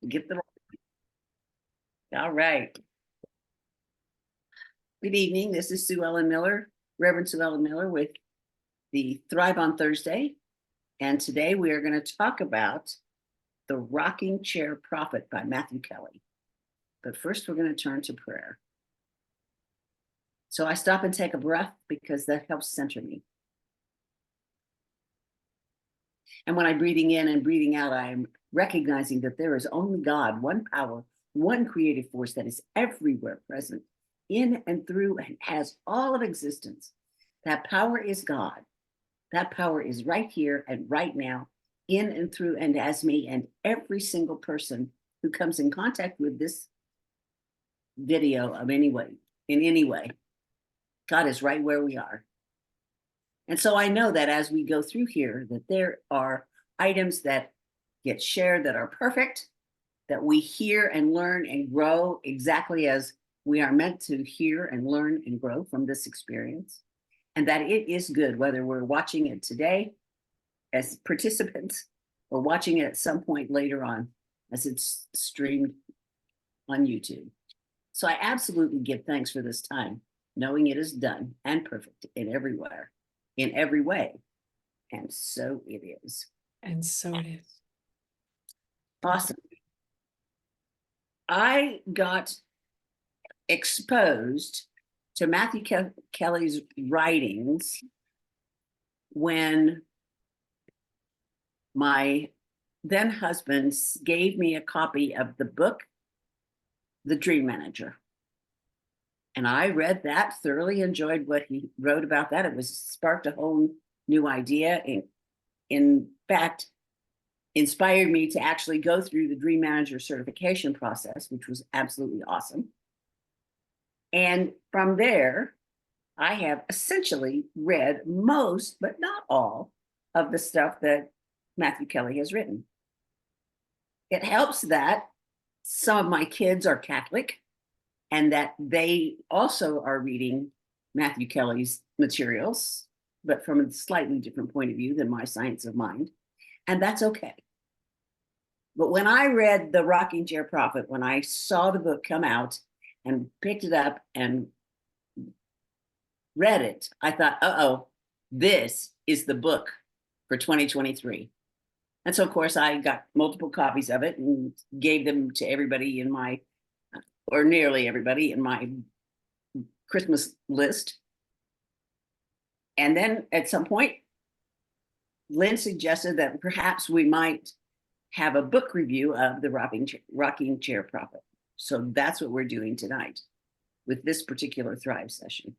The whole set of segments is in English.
Get the all right. Good evening. This is Suellen Miller, Reverend Suellen Miller with the Thrive on Thursday. And today we are going to talk about The Rocking Chair Prophet by Matthew Kelly. But first, we're going to turn to prayer. So I stop and take a breath because that helps center me. And when I'm breathing in and breathing out, I'm recognizing that there is only God, one power, one creative force that is everywhere present, in and through, and has all of existence. That power is God. That power is right here and right now, in and through and as me, and every single person who comes in contact with this video of any way, in any way. God is right where we are. And so I know that as we go through here, that there are items that get shared that are perfect, that we hear and learn and grow exactly as we are meant to hear and learn and grow from this experience. And that it is good, whether we're watching it today as participants or watching it at some point later on as it's streamed on YouTube. So I absolutely give thanks for this time, knowing it is done and perfect in everywhere, in every way. And so it is. And so it is. Awesome. I got exposed to Matthew Kelly's writings when my then husband gave me a copy of the book, The Dream Manager. And I read that, thoroughly enjoyed what he wrote about that. It was sparked a whole new idea. In fact, inspired me to actually go through the Dream Manager certification process, which was absolutely awesome. And from there, I have essentially read most, but not all, of the stuff that Matthew Kelly has written. It helps that some of my kids are Catholic and that they also are reading Matthew Kelly's materials, but from a slightly different point of view than my science of mind. And that's okay. But when I read The Rocking Chair Prophet, when I saw the book come out and picked it up and read it, I thought, uh-oh, this is the book for 2023. And so, of course, I got multiple copies of it and gave them to everybody in my, or nearly everybody in my Christmas list. And then at some point, Lynn suggested that perhaps we might have a book review of The Rocking Chair Prophet. So that's what we're doing tonight with this particular Thrive session.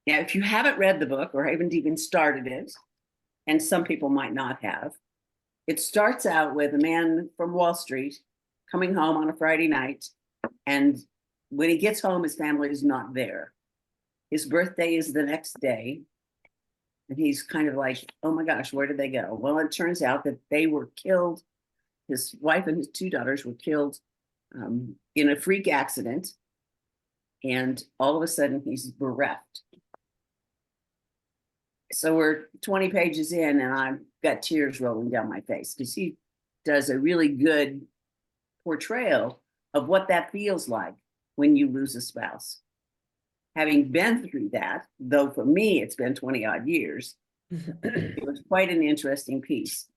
Now, if you haven't read the book or haven't even started it, and some people might not have, it starts out with a man from Wall Street coming home on a Friday night, and when he gets home, his family is not there. His birthday is the next day, and he's kind of like, oh my gosh, where did they go? Well, it turns out that they were killed. His wife and his two daughters were killed in a freak accident, and all of a sudden he's bereft. So we're 20 pages in, and I've got tears rolling down my face because he does a really good portrayal of what that feels like when you lose a spouse. Having been through that, though for me it's been 20 odd years, it was quite an interesting piece.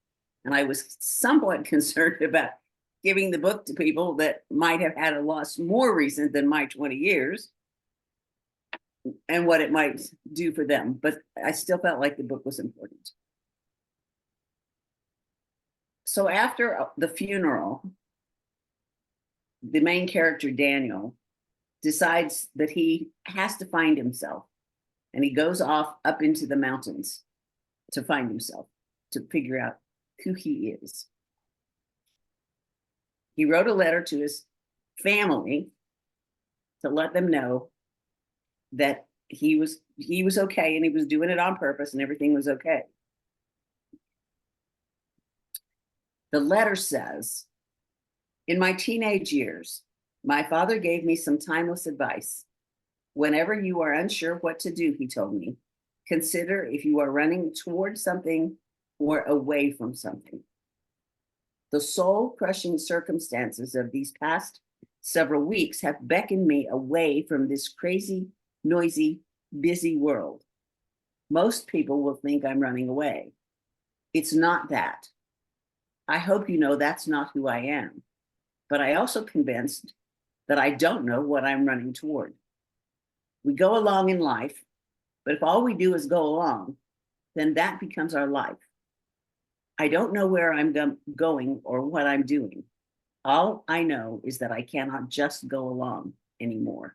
And I was somewhat concerned about giving the book to people that might have had a loss more recent than my 20 years and what it might do for them. But I still felt like the book was important. So after the funeral, the main character, Daniel, decides that he has to find himself. And he goes off up into the mountains to find himself, to figure out who he is. He wrote a letter to his family to let them know that he was okay and he was doing it on purpose and everything was okay. The letter says, in my teenage years, my father gave me some timeless advice. Whenever you are unsure what to do, he told me, consider if you are running toward something or away from something. The soul-crushing circumstances of these past several weeks have beckoned me away from this crazy, noisy, busy world. Most people will think I'm running away. It's not that. I hope you know that's not who I am. But I also convinced that I don't know what I'm running toward. We go along in life, but if all we do is go along, then that becomes our life. I don't know where I'm going or what I'm doing. All I know is that I cannot just go along anymore.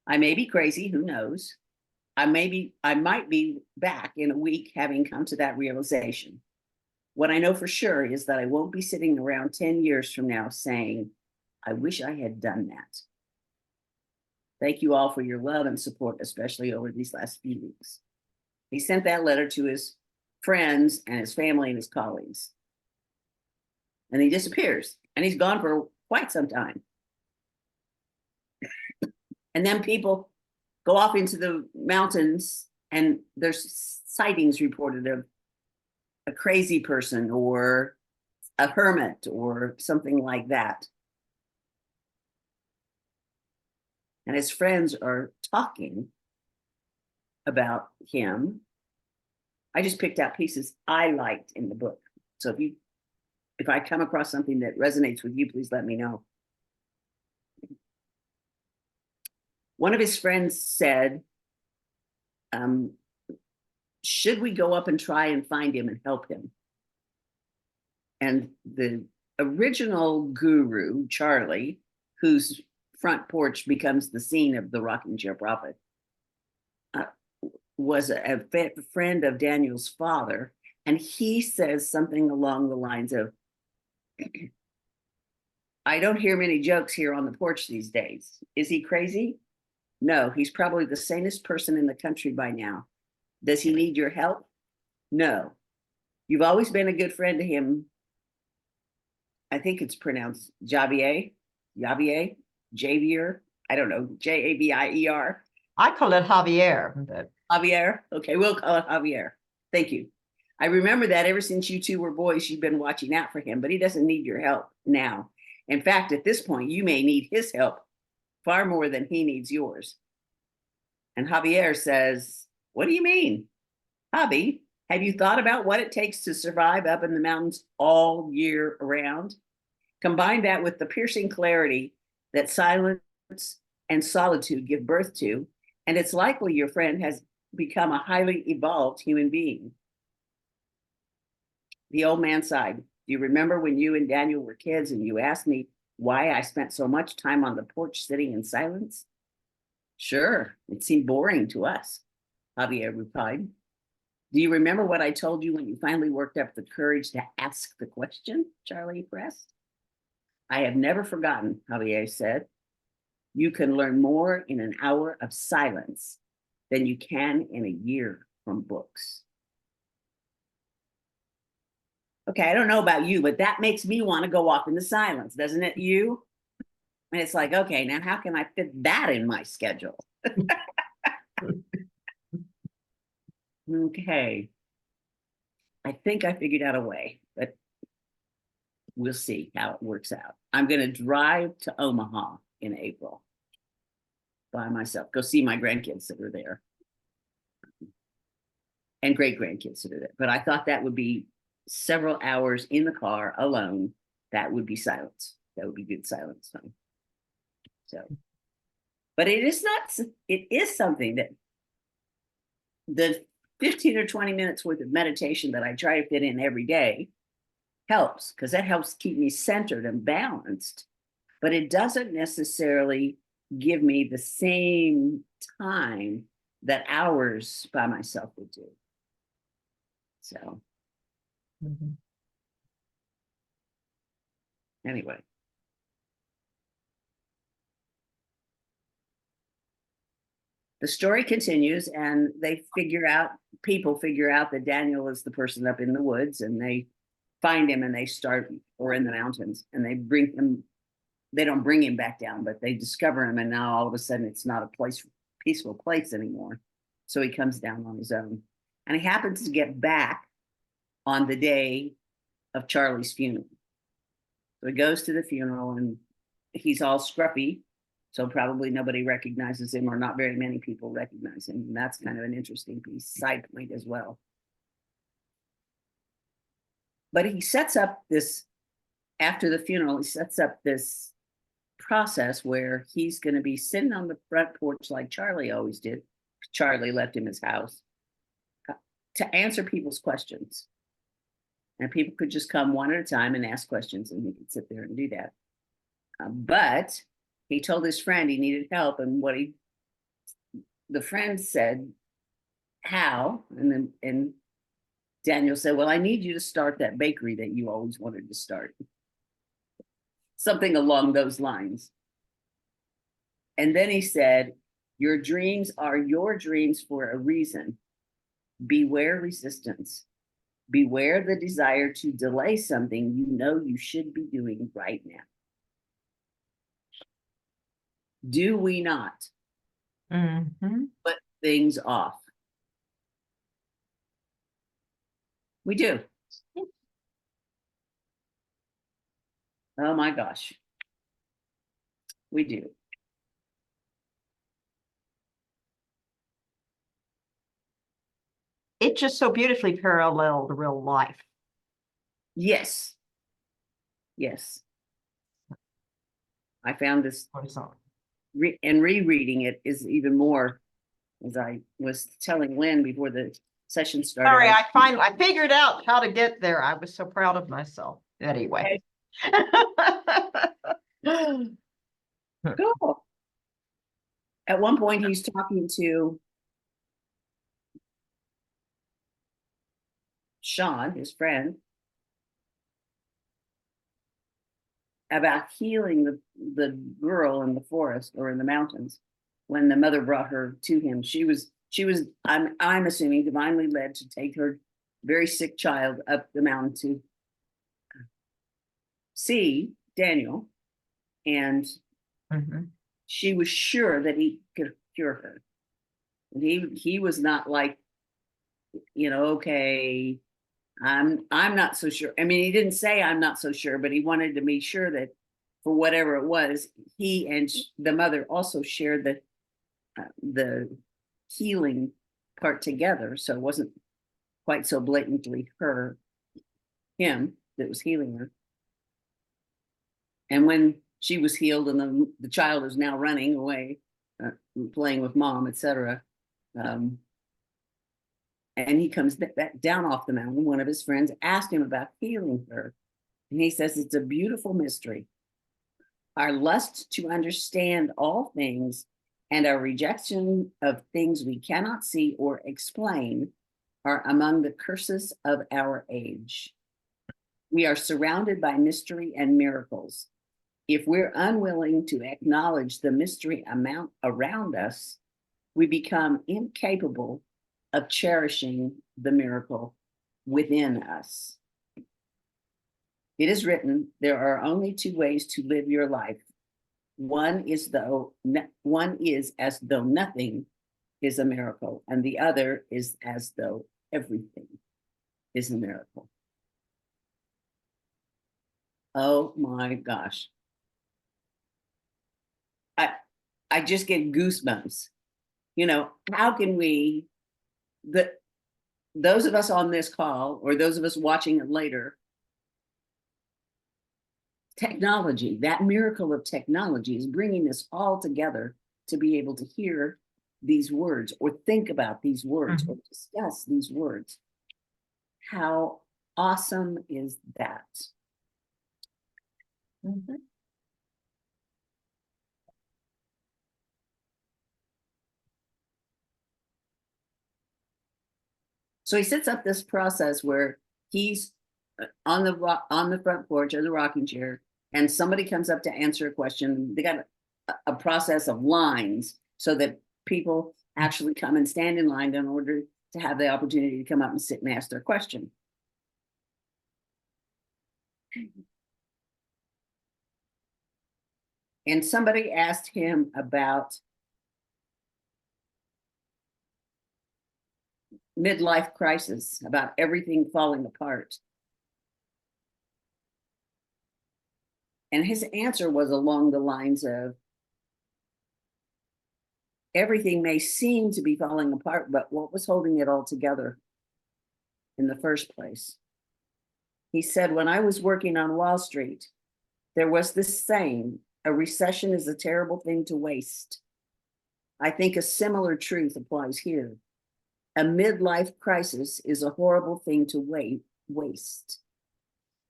I may be crazy, who knows? I might be back in a week having come to that realization. What I know for sure is that I won't be sitting around 10 years from now saying, I wish I had done that. Thank you all for your love and support, especially over these last few weeks. He sent that letter to his friends and his family and his colleagues. And he disappears, and he's gone for quite some time. And then people go off into the mountains, and there's sightings reported of a crazy person or a hermit or something like that. And his friends are talking about him. I just picked out pieces I liked in the book. So if I come across something that resonates with you, please let me know. One of his friends said, should we go up and try and find him and help him? And the original guru, Charlie, whose front porch becomes the scene of the rocking chair prophet, was a friend of Daniel's father. And he says something along the lines of, I don't hear many jokes here on the porch these days. Is he crazy? No, he's probably the sanest person in the country by now. Does he need your help? No. You've always been a good friend to him. I think it's pronounced Javier, Javier. I don't know, Javier. I call it Javier. But... Javier. Okay, we'll call it Javier. Thank you. I remember that ever since you two were boys, you've been watching out for him, but he doesn't need your help now. In fact, at this point, you may need his help far more than he needs yours. And Javier says, what do you mean? Javi, have you thought about what it takes to survive up in the mountains all year around? Combine that with the piercing clarity that silence and solitude give birth to, and it's likely your friend has become a highly evolved human being. The old man sighed. Do you remember when you and Daniel were kids and you asked me why I spent so much time on the porch sitting in silence? Sure, it seemed boring to us, Javier replied. Do you remember what I told you when you finally worked up the courage to ask the question? Charlie pressed. I have never forgotten, Javier said. You can learn more in an hour of silence than you can in a year from books. Okay, I don't know about you, but that makes me want to go off into silence, doesn't it, you? And it's like, okay, now how can I fit that in my schedule? Okay. I think I figured out a way, but we'll see how it works out. I'm going to drive to Omaha in April by myself, go see my grandkids that are there and great grandkids that are there. But I thought that would be several hours in the car alone. That would be silence. That would be good silence time. So, but it is something that the 15 or 20 minutes worth of meditation that I try to fit in every day helps, because that helps keep me centered and balanced, but it doesn't necessarily give me the same time that hours by myself would do. So anyway. The story continues, and people figure out that Daniel is the person up in the woods, and they find him and or in the mountains, and they don't bring him back down, but they discover him, and now all of a sudden it's not a peaceful place anymore. So he comes down on his own, and he happens to get back on the day of Charlie's funeral. So he goes to the funeral and he's all scruffy. So probably nobody recognizes him, or not very many people recognize him. And that's kind of an interesting piece, side point as well. But he sets up this, after the funeral, he sets up this process where he's going to be sitting on the front porch like Charlie always did. Charlie left him his house to answer people's questions. And people could just come one at a time and ask questions, and he could sit there and do that. But he told his friend he needed help, and the friend said, "How?" And Daniel said, "Well, I need you to start that bakery that you always wanted to start." Something along those lines. And then he said, "Your dreams are your dreams for a reason. Beware resistance. Beware the desire to delay something you know you should be doing right now." Do we not put things off? We do. Oh my gosh. We do. It just so beautifully paralleled real life. Yes. Yes. I found this, and rereading it is even more, as I was telling Lynn before the session started. Sorry, I figured out how to get there. I was so proud of myself. Anyway. Cool. At one point, he's talking to Sean, his friend, about healing the girl in the forest or in the mountains. When the mother brought her to him, she was I'm assuming divinely led to take her very sick child up the mountain to see Daniel, and she was sure that he could cure her. And he was not like, okay, I'm not so sure. I mean, he didn't say I'm not so sure, but he wanted to be sure that for whatever it was, he and the mother also shared the healing part together. So it wasn't quite so blatantly him that was healing her. And when she was healed and the child is now running away, playing with mom, etc. And he comes back down off the mountain. One of his friends asked him about healing her. And he says, "It's a beautiful mystery. Our lust to understand all things and our rejection of things we cannot see or explain are among the curses of our age. We are surrounded by mystery and miracles. If we're unwilling to acknowledge the mystery amount around us, we become incapable of cherishing the miracle within us. It is written, there are only two ways to live your life. One is as though nothing is a miracle, and the other is as though everything is a miracle." Oh my gosh. I just get goosebumps. How can those of us on this call, or those of us watching it later, technology, that miracle of technology is bringing us all together to be able to hear these words or think about these words or discuss these words. How awesome is that? So he sets up this process where he's on the front porch of the rocking chair, and somebody comes up to answer a question. They got a process of lines so that people actually come and stand in line in order to have the opportunity to come up and sit and ask their question. And somebody asked him about midlife crisis, about everything falling apart. And his answer was along the lines of, everything may seem to be falling apart, but what was holding it all together in the first place? He said, when I was working on Wall Street, there was this saying, a recession is a terrible thing to waste. I think a similar truth applies here. A midlife crisis is a horrible thing to waste.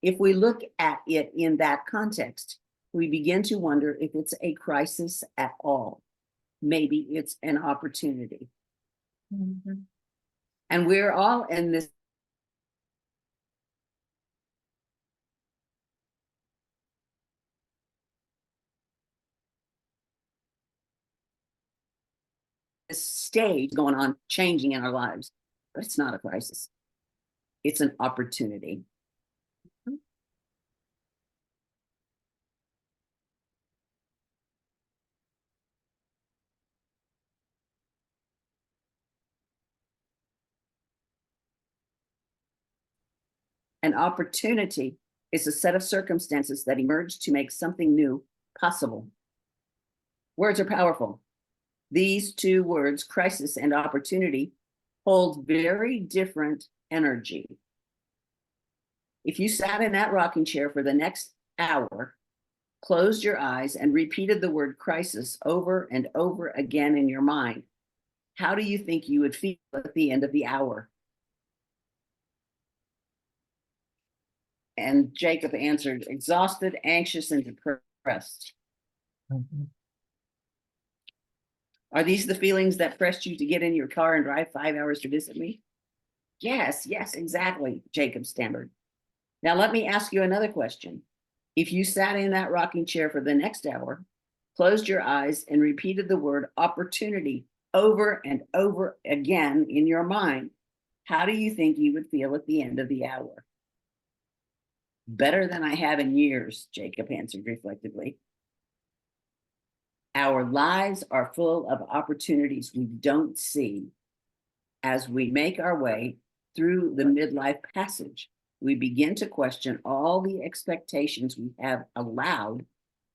If we look at it in that context, we begin to wonder if it's a crisis at all. Maybe it's an opportunity. Mhm. And we're all in this stage going on, changing in our lives, but it's not a crisis. It's an opportunity. An opportunity is a set of circumstances that emerge to make something new possible. Words are powerful. These two words, crisis and opportunity, hold very different energy. If you sat in that rocking chair for the next hour, closed your eyes, and repeated the word crisis over and over again in your mind, how do you think you would feel at the end of the hour? And Jacob answered, exhausted, anxious, and depressed. Mhm. Are these the feelings that pressed you to get in your car and drive 5 hours to visit me? Yes, yes, exactly, Jacob stammered. Now let me ask you another question. If you sat in that rocking chair for the next hour, closed your eyes, and repeated the word opportunity over and over again in your mind, how do you think you would feel at the end of the hour? Better than I have in years, Jacob answered reflectively. Our lives are full of opportunities we don't see. As we make our way through the midlife passage, we begin to question all the expectations we have allowed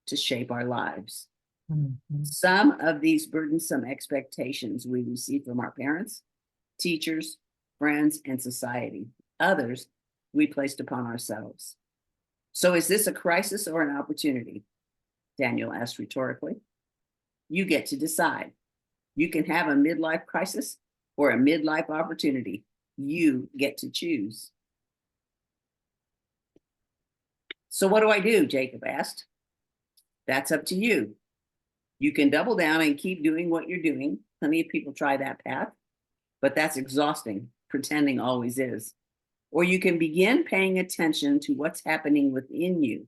to shape our lives. Mhm. Some of these burdensome expectations we receive from our parents, teachers, friends, and society. Others we placed upon ourselves. So is this a crisis or an opportunity? Daniel asked rhetorically. You get to decide. You can have a midlife crisis or a midlife opportunity. You get to choose. So what do I do? Jacob asked. That's up to you. You can double down and keep doing what you're doing. Plenty of people try that path, but that's exhausting. Pretending always is. Or you can begin paying attention to what's happening within you.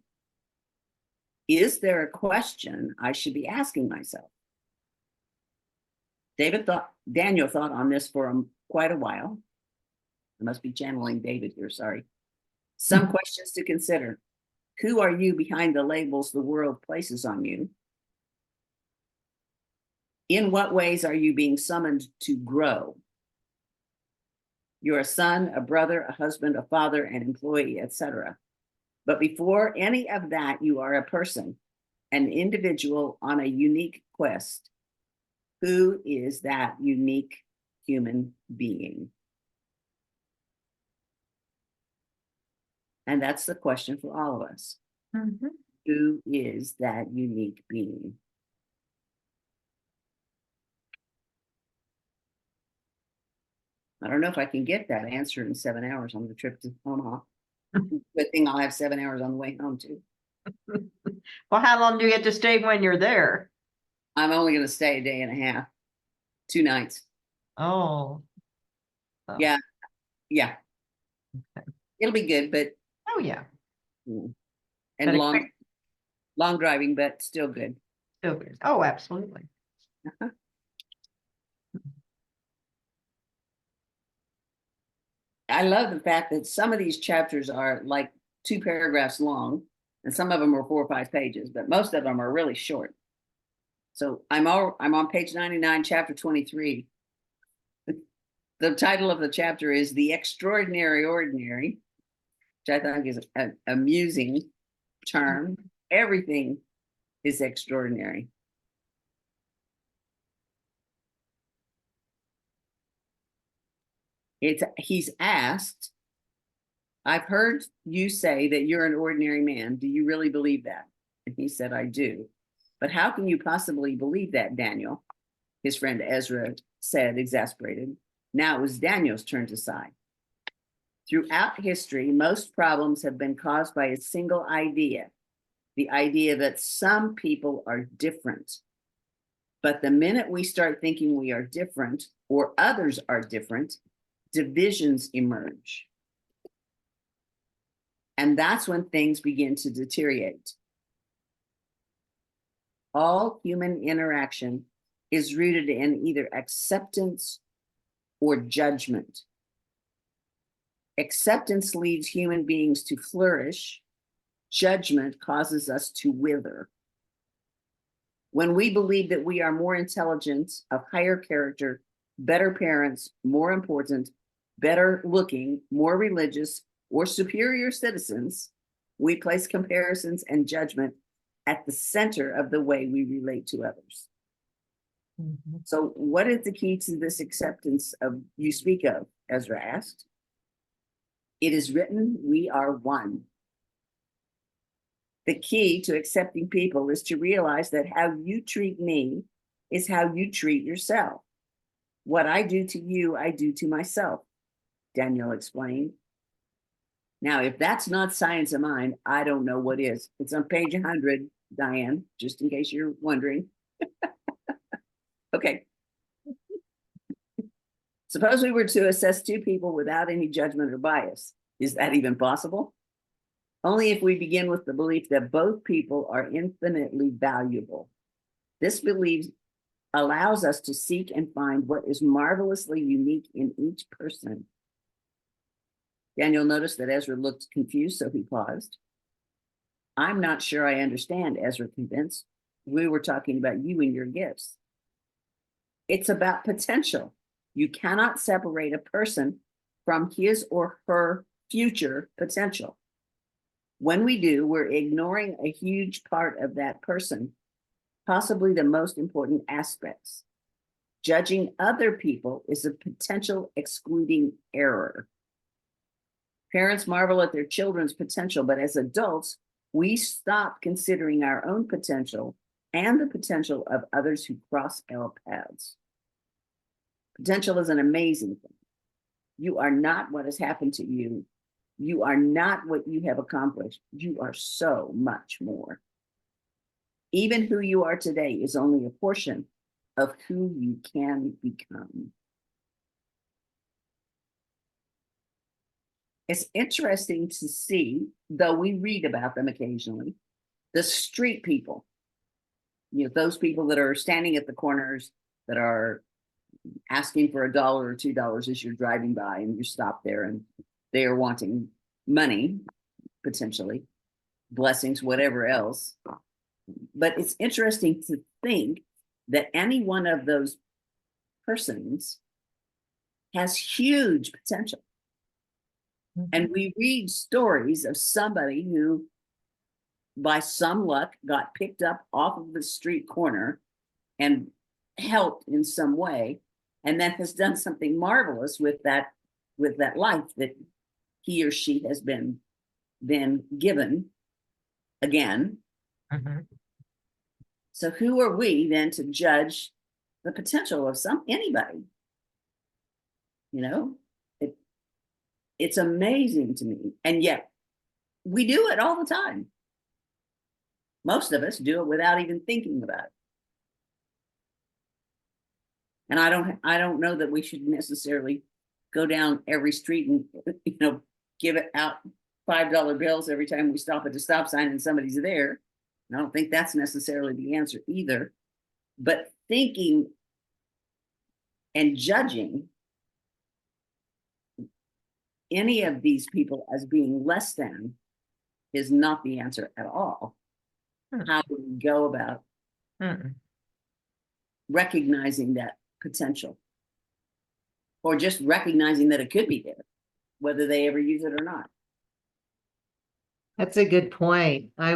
Is there a question I should be asking myself? Daniel thought on this for quite a while. I must be channeling David here, sorry. Some questions to consider. Who are you behind the labels the world places on you? In what ways are you being summoned to grow? You're a son, a brother, a husband, a father, an employee, etc. But before any of that, you are a person, an individual on a unique quest. Who is that unique human being? And that's the question for all of us. Mhm. Who is that unique being? I don't know if I can get that answer in 7 hours on the trip to Omaha. Good thing I'll have 7 hours on the way home too. Well, how long do you get to stay when you're there? I'm only going to stay a day and a half, 2 nights. Oh. Oh. Yeah, yeah. It'll be good, but Oh, yeah. and But long driving, but still good. still good. Oh, absolutely. I love the fact that some of these chapters are like 2 paragraphs long, and some of them are 4 or 5 pages, but most of them are really short. So I'm on page 99, chapter 23. The title of the chapter is The Extraordinary Ordinary, which I think is an amusing term. Everything is extraordinary. He's asked, I've heard you say that you're an ordinary man. Do you really believe that? And he said, I do. But how can you possibly believe that, Daniel? His friend Ezra said, exasperated. Now it was Daniel's turn to sigh. Throughout history, most problems have been caused by a single idea, the idea that some people are different. But the minute we start thinking we are different or others are different, divisions emerge. And that's when things begin to deteriorate. All human interaction is rooted in either acceptance or judgment. Acceptance leads human beings to flourish. Judgment causes us to wither. When we believe that we are more intelligent, of higher character, better parents, more important, better looking, more religious, or superior citizens, we place comparisons and judgment at the center of the way we relate to others. Mm-hmm. So what is the key to this acceptance of you speak of? Ezra asked. It is written, we are one. The key to accepting people is to realize that how you treat me is how you treat yourself. What I do to you, I do to myself, Daniel explained. Now, if that's not science of mind, I don't know what is. It's on page 100, Diane, just in case you're wondering. Okay. Suppose we were to assess two people without any judgment or bias. Is that even possible? Only if we begin with the belief that both people are infinitely valuable. This belief allows us to seek and find what is marvelously unique in each person. Daniel noticed that Ezra looked confused, so he paused. I'm not sure I understand, Ezra convinced. We were talking about you and your gifts. It's about potential. You cannot separate a person from his or her future potential. When we do, we're ignoring a huge part of that person, possibly the most important aspects. Judging other people is a potential excluding error. Parents marvel at their children's potential, but as adults, we stop considering our own potential and the potential of others who cross our paths. Potential is an amazing thing. You are not what has happened to you. You are not what you have accomplished. You are so much more. Even who you are today is only a portion of who you can become. It's interesting to see, though we read about them occasionally, the street people, those people that are standing at the corners, that are asking for $1 or $2 as you're driving by and you stop there and they are wanting money, potentially, blessings, whatever else. But it's interesting to think that any one of those persons has huge potential. Mm-hmm. And we read stories of somebody who, by some luck, got picked up off of the street corner and helped in some way, and then has done something marvelous with that life that he or she has been given again. Mm-hmm. So who are we then to judge the potential of anybody? It's amazing to me. And yet we do it all the time. Most of us do it without even thinking about it. And I don't know that we should necessarily go down every street and give it out $5 bills every time we stop at the stop sign and somebody's there. And I don't think that's necessarily the answer either. But thinking and judging any of these people as being less than is not the answer at all. How do we go about recognizing that potential, or just recognizing that it could be there, whether they ever use it or not? That's a good point. I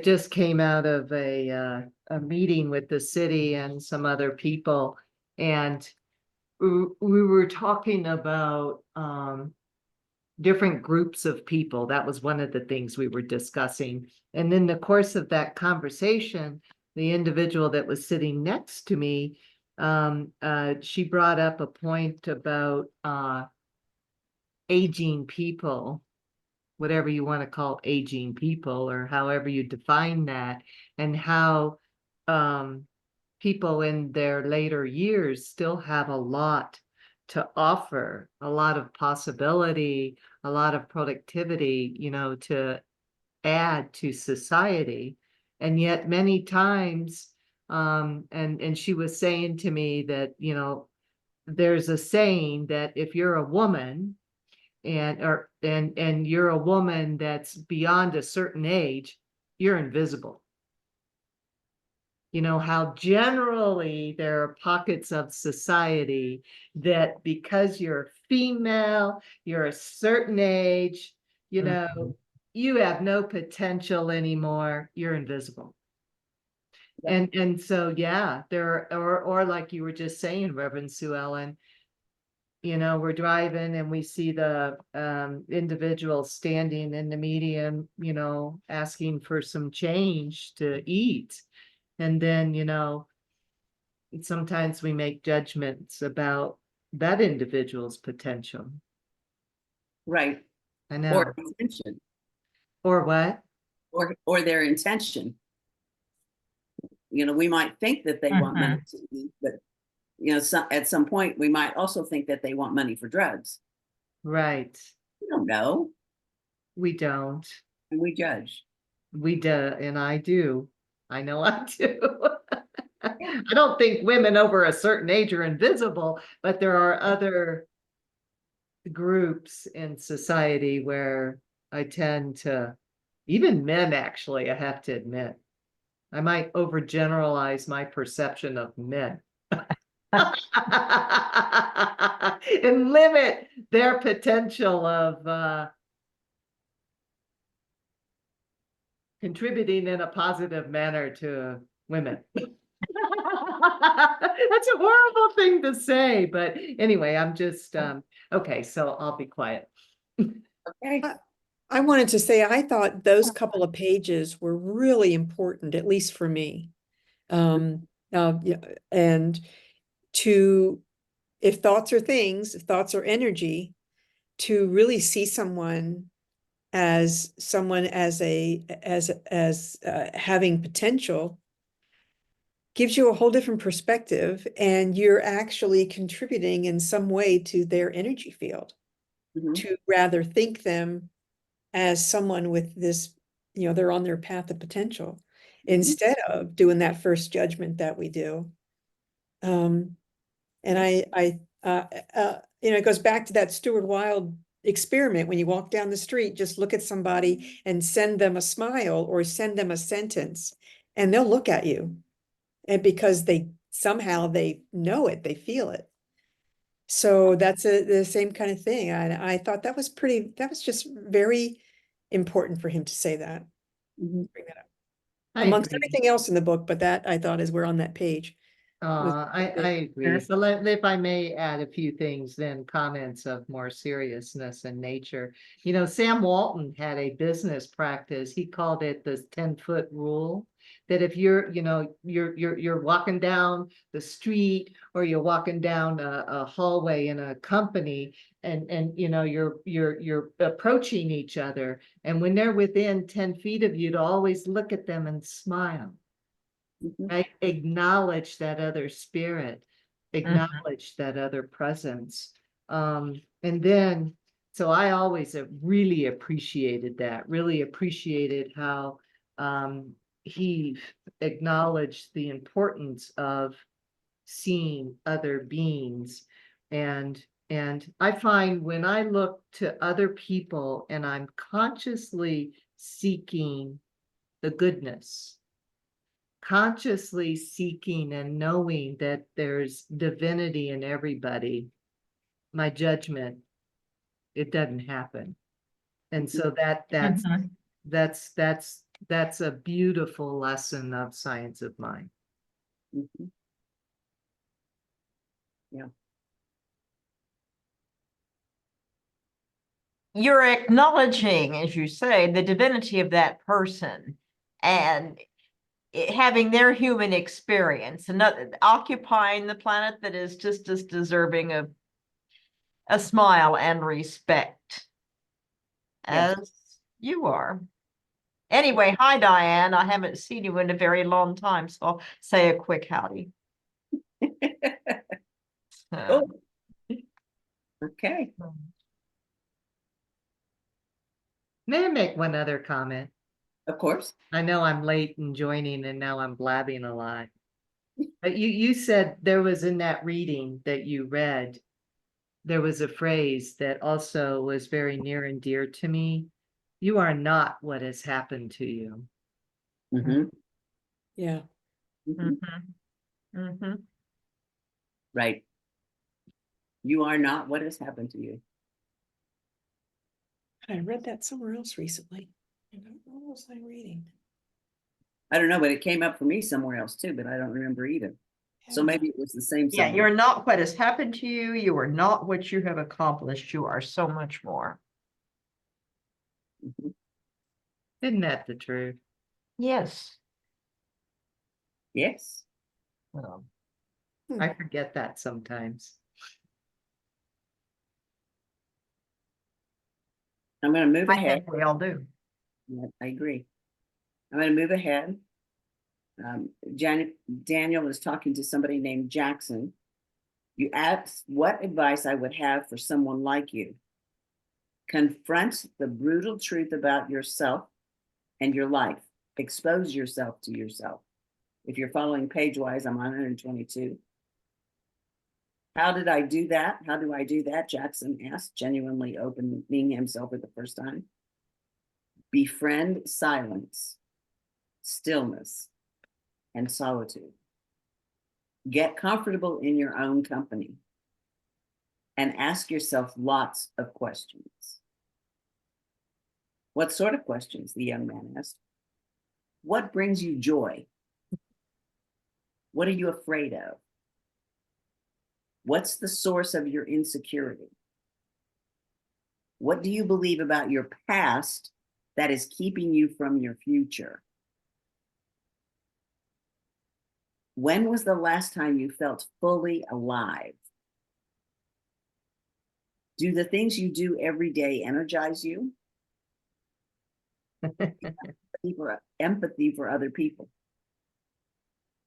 just came out of a meeting with the city and some other people, and we were talking about different groups of people. That was one of the things we were discussing. And in the course of that conversation, the individual that was sitting next to me, she brought up a point about aging people, whatever you want to call aging people, or however you define that, and how people in their later years still have a lot to offer, a lot of possibility, a lot of productivity, to add to society. And yet many times, and she was saying to me that, there's a saying that if you're a woman and you're a woman that's beyond a certain age, you're invisible. How generally there are pockets of society that because you're female, you're a certain age, you have no potential anymore, you're invisible. Yeah. And so, yeah, or like you were just saying, Reverend Suellen, we're driving and we see the individual standing in the median, asking for some change to eat. And then, sometimes we make judgments about that individual's potential. Right. I know. Or intention. Or what? Or their intention. We might think that they want money to eat, but at some point we might also think that they want money for drugs. Right. We don't know. We don't. And we judge. We do, and I do. I know I do. I don't think women over a certain age are invisible, but there are other groups in society where I tend to, even men actually, I have to admit, I might overgeneralize my perception of men. And limit their potential of contributing in a positive manner to women. That's a horrible thing to say, but anyway, I'm just okay, so I'll be quiet. Okay. I wanted to say, I thought those couple of pages were really important, at least for me. Yeah, and if thoughts are things, if thoughts are energy, to really see someone as having potential gives you a whole different perspective, and you're actually contributing in some way to their energy field. To rather think them as someone with this, they're on their path of potential, instead of doing that first judgment that we do. And it goes back to that Stuart Wilde experiment. When you walk down the street, just look at somebody and send them a smile or send them a sentence, and they'll look at you. And because somehow they know it, they feel it. So that's the same kind of thing. I thought that was just very important for him to say that. Bring that up. Amongst everything else in the book, but that I thought, as we're on that page. I agree. So if I may add a few things, then comments of more seriousness in nature. Sam Walton had a business practice. He called it the 10-foot rule. That if you're walking down the street, or you're walking down a hallway in a company, and you're approaching each other, and when they're within 10 feet of you, to always look at them and smile. Right? Acknowledge that other spirit, acknowledge that other presence. And then, so I always really appreciated that, really appreciated how he acknowledged the importance of seeing other beings. And I find when I look to other people and I'm consciously seeking the goodness, consciously seeking and knowing that there's divinity in everybody, my judgment, it doesn't happen. And so that's Mhm. that's a beautiful lesson of science of mind. Mhm. Yeah. You're acknowledging, as you say, the divinity of that person and having their human experience and not occupying the planet that is just as deserving of a smile and respect Yes. as you are. Anyway, hi Diane. I haven't seen you in a very long time, so I'll say a quick howdy. Oh, okay. May I make one other comment? Of course. I know I'm late in joining and now I'm blabbing a lot. But you said there was in that reading that you read, there was a phrase that also was very near and dear to me. You are not what has happened to you. Mhm. Yeah. Mhm. Mhm. Right. You are not what has happened to you. I read that somewhere else recently. I don't know, what was I reading? I don't know, but it came up for me somewhere else too, but I don't remember either. So maybe it was the same. Yeah, somewhere. you're not what has happened to you. You are not what you have accomplished. You are so much more. Mhm. Isn't that the truth? Yes. Yes. Um, I forget that sometimes. I'm going to move I ahead. think we all do. Yeah, I agree. I'm going to move ahead. Daniel was talking to somebody named Jackson. You asked what advice I would have for someone like you. Confront the brutal truth about yourself and your life. Expose yourself to yourself. If you're following page-wise, I'm on 122. How did I do that? How do I do that? Jackson asked, genuinely opening himself for the first time. Befriend silence, stillness, and solitude. Get comfortable in your own company and ask yourself lots of questions. What sort of questions? The young man asked. What brings you joy? What are you afraid of? What's the source of your insecurity? What do you believe about your past that is keeping you from your future? When was the last time you felt fully alive? Do the things you do every day energize you? Empathy for other people.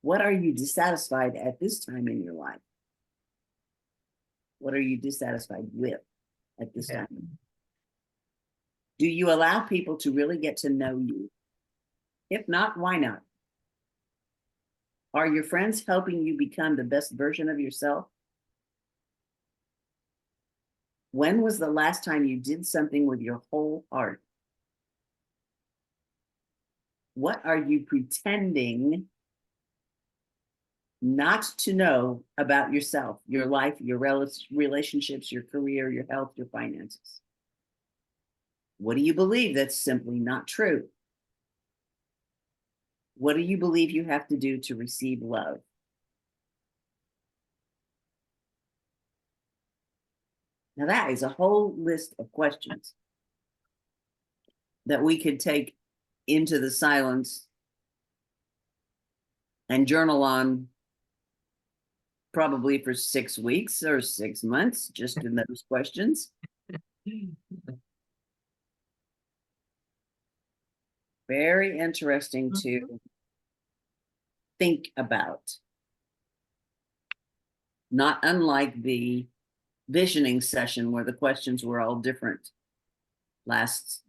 What are you dissatisfied at this time in your life? What are you dissatisfied with at this Yeah. time? Do you allow people to really get to know you? If not, why not? Are your friends helping you become the best version of yourself? When was the last time you did something with your whole heart? What are you pretending not to know about yourself, your life, your relationships, your career, your health, your finances? What do you believe that's simply not true? What do you believe you have to do to receive love? Now, that is a whole list of questions that we could take into the silence and journal on probably for 6 weeks or 6 months, just in those questions. Very interesting to think about. Not unlike the visioning session where the questions were all different last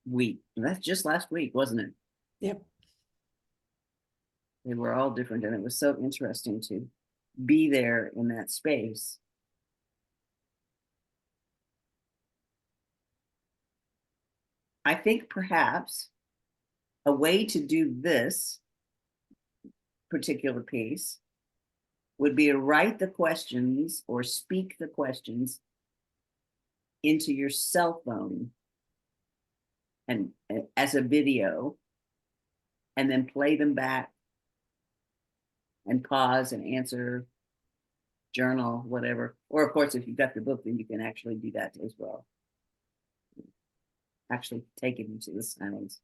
week. That's just last week, wasn't it? Yep. They were all different, and it was so interesting to be there in that space. I think perhaps a way to do this particular piece would be to write the questions or speak the questions into your cell phone and as a video, and then play them back and pause and answer, journal, whatever. Or of course, if you've got the book, then you can actually do that as well. Actually take it into the silence.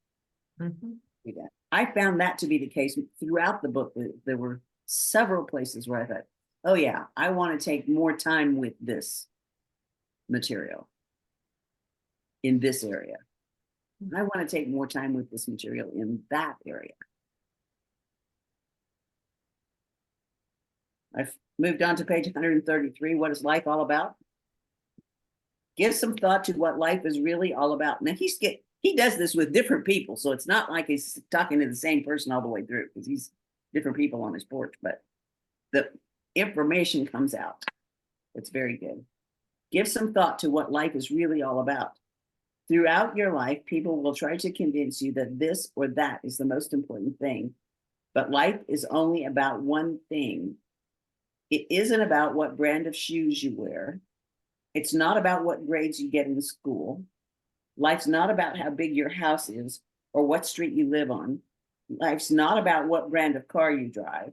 Mhm. Do that. I found that to be the case throughout the book. There were several places where I thought, oh yeah, I want to take more time with this material in this area. I want to take more time with this material in that area. I've moved on to page 133. What is life all about? Give some thought to what life is really all about. Now he does this with different people, so it's not like he's talking to the same person all the way through, because he's different people on his porch, but the information comes out. It's very good. Give some thought to what life is really all about. Throughout your life, people will try to convince you that this or that is the most important thing, but life is only about one thing. It isn't about what brand of shoes you wear. It's not about what grades you get in school. Life's not about how big your house is or what street you live on. Life's not about what brand of car you drive.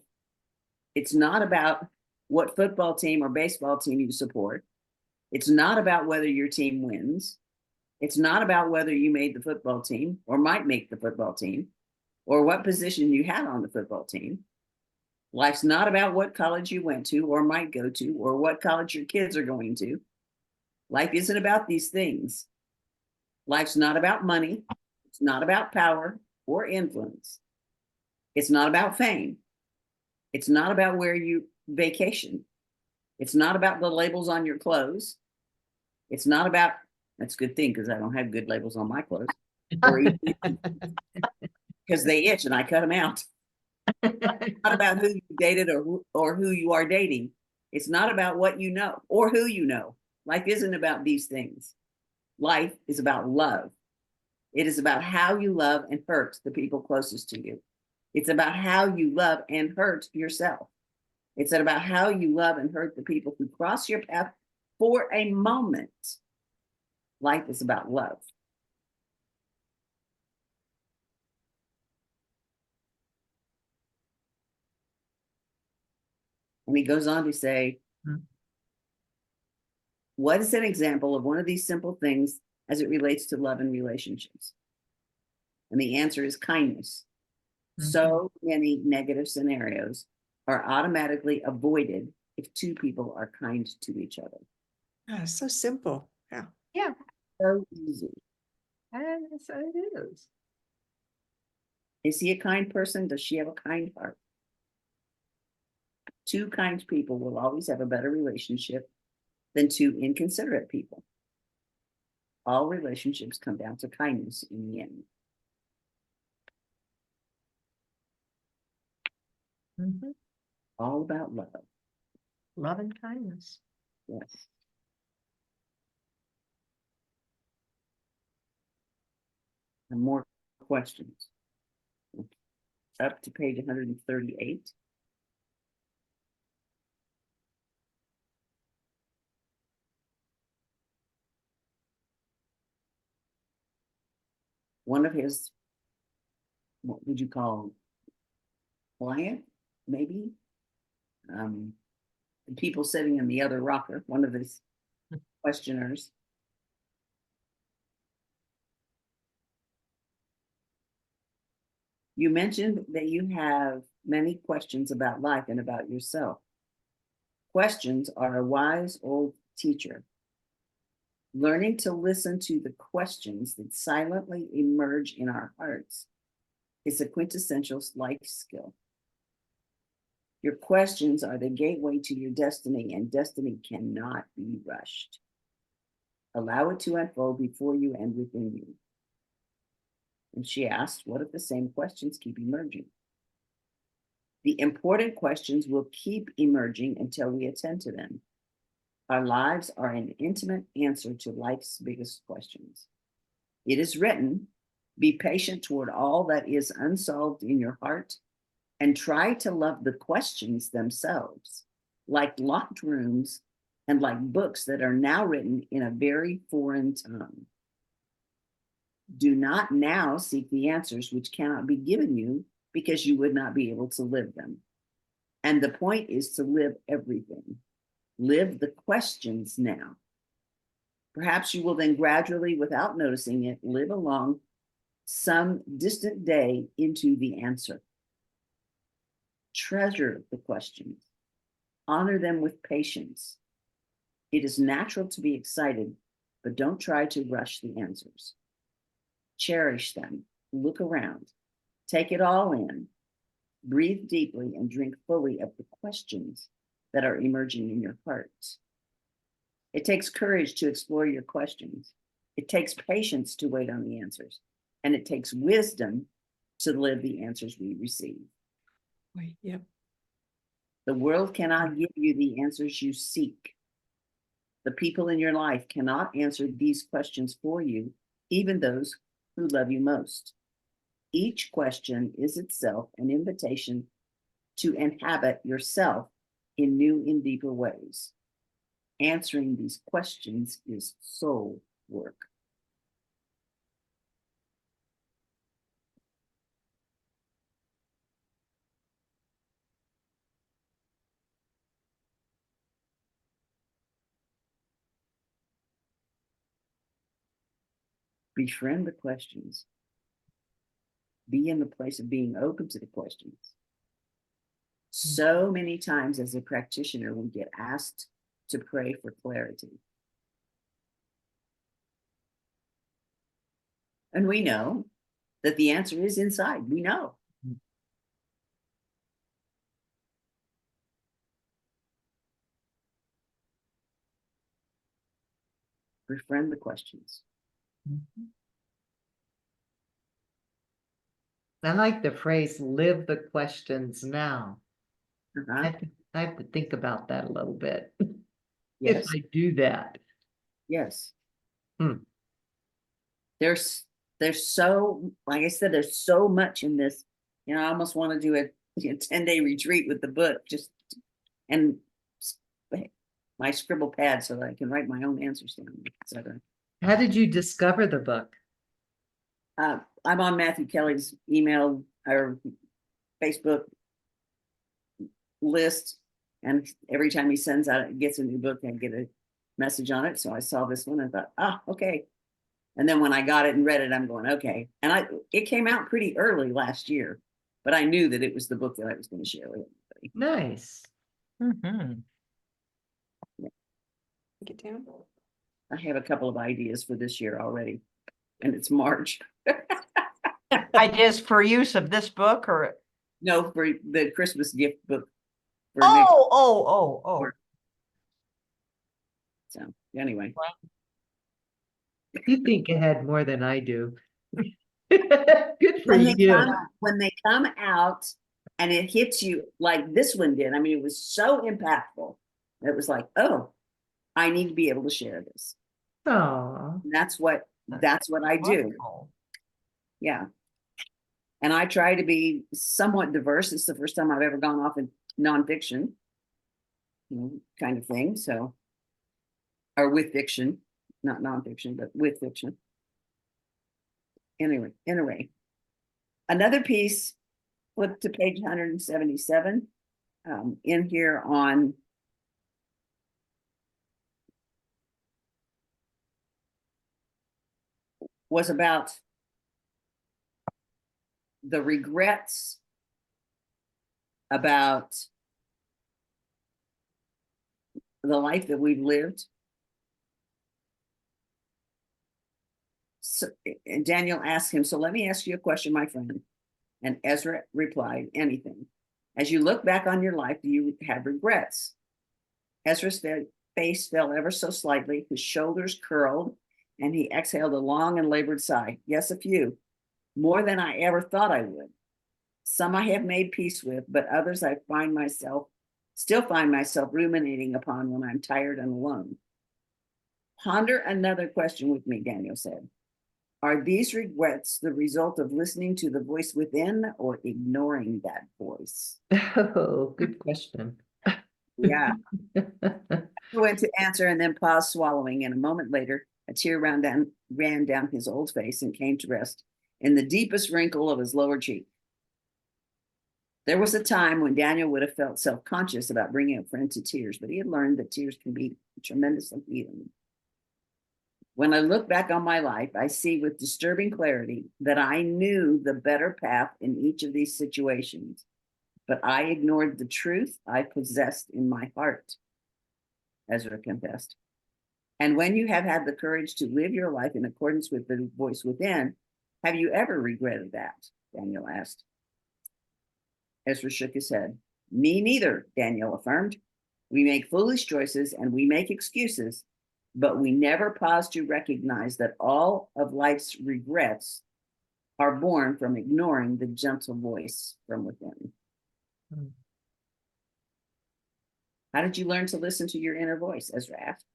It's not about what football team or baseball team you support. It's not about whether your team wins. It's not about whether you made the football team or might make the football team or what position you had on the football team. Life's not about what college you went to or might go to or what college your kids are going to. Life isn't about these things. Life's not about money. It's not about power or influence. It's not about fame. It's not about where you vacation. It's not about the labels on your clothes. It's not about, that's a good thing because I don't have good labels on my clothes. Or because they itch and I cut them out. It's not about who you dated or who you are dating. It's not about what you know or who you know. Life isn't about these things. Life is about love. It is about how you love and hurt the people closest to you. It's about how you love and hurt yourself. It's about how you love and hurt the people who cross your path for a moment. Life is about love. And he goes on to say, what is an example of one of these simple things as it relates to love and relationships? And the answer is kindness. So many negative scenarios are automatically avoided if two people are kind to each other. Ah, so simple. Yeah. Yeah, So easy. and so it is. Is he a kind person? Does she have a kind heart? Two kind people will always have a better relationship than two inconsiderate people. All relationships come down to kindness in the end. Mhm. All about love. Love and kindness. Yes. And more questions. Up to page 138. One of his, what would you call, client, maybe? The people sitting in the other rocker, one of his questioners. You mentioned that you have many questions about life and about yourself. Questions are a wise old teacher. Learning to listen to the questions that silently emerge in our hearts is a quintessential life skill. Your questions are the gateway to your destiny, and destiny cannot be rushed. Allow it to unfold before you and within you. And she asked, what if the same questions keep emerging? The important questions will keep emerging until we attend to them. Our lives are an intimate answer to life's biggest questions. It is written, be patient toward all that is unsolved in your heart and try to love the questions themselves, like locked rooms and like books that are now written in a very foreign tongue. Do not now seek the answers which cannot be given you because you would not be able to live them. And the point is to live everything. Live the questions now. Perhaps you will then gradually, without noticing it, live along some distant day into the answer. Treasure the questions. Honor them with patience. It is natural to be excited, but don't try to rush the answers. Cherish them. Look around. Take it all in. Breathe deeply and drink fully of the questions that are emerging in your hearts. It takes courage to explore your questions. It takes patience to wait on the answers. And it takes wisdom to live the answers we receive. Wait, yep. The world cannot give you the answers you seek. The people in your life cannot answer these questions for you, even those who love you most. Each question is itself an invitation to inhabit yourself in new and deeper ways. Answering these questions is soul work. Befriend the questions. Be in the place of being open to the questions. So many times as a practitioner, we get asked to pray for clarity. And we know that the answer is inside. We know. Befriend the questions. I like the phrase, live the questions now. Uh-huh. I have to think about that a little bit. If Yes. I do that. Yes. Hmm. There's so, like I said, there's so much in this. I almost want to do a 10-day retreat with the book, and my scribble pad so that I can write my own answers down, etc. How did you discover the book? I'm on Matthew Kelly's email or Facebook list, and every time he gets a new book, I get a message on it. So I saw this one and thought, okay. And then when I got it and read it, I'm going, okay. And it came out pretty early last year, but I knew that it was the book that I was going to share with everybody. Nice. Mhm. Get down. I have a couple of ideas for this year already, and it's March. Ideas for use of this book or? No, for the Christmas gift book. For next, Oh. so anyway. You think ahead more than I do. Good for you. When they come out and it hits you like this one did, I mean, it was so impactful. It was like, oh, I need to be able to share this. Oh, That's what I do. Wonderful. Yeah. And I try to be somewhat diverse. It's the first time I've ever gone off in nonfiction, kind of thing. So, or with fiction, not nonfiction, but with fiction. Anyway, another piece, flip to page 177, in here on was about the regrets about the life that we've lived. So, and Daniel asked him, so let me ask you a question, my friend. And Ezra replied, anything. As you look back on your life, do you have regrets? Ezra's face fell ever so slightly, his shoulders curled, and he exhaled a long and labored sigh. Yes, a few. More than I ever thought I would. Some I have made peace with, but others I still find myself ruminating upon when I'm tired and alone. Ponder another question with me, Daniel said. Are these regrets the result of listening to the voice within or ignoring that voice? oh, good question. Yeah. I went to answer and then paused, swallowing, and a moment later, A tear ran down his old face and came to rest in the deepest wrinkle of his lower cheek. There was a time when Daniel would have felt self-conscious about bringing a friend to tears, but he had learned that tears can be tremendously healing. When I look back on my life, I see with disturbing clarity that I knew the better path in each of these situations, but I ignored the truth I possessed in my heart, Ezra confessed. And when you have had the courage to live your life in accordance with the voice within, have you ever regretted that? Daniel asked. Ezra shook his head. Me neither, Daniel affirmed. We make foolish choices and we make excuses, but we never pause to recognize that all of life's regrets are born from ignoring the gentle voice from within. Hmm. How did you learn to listen to your inner voice? Ezra asked.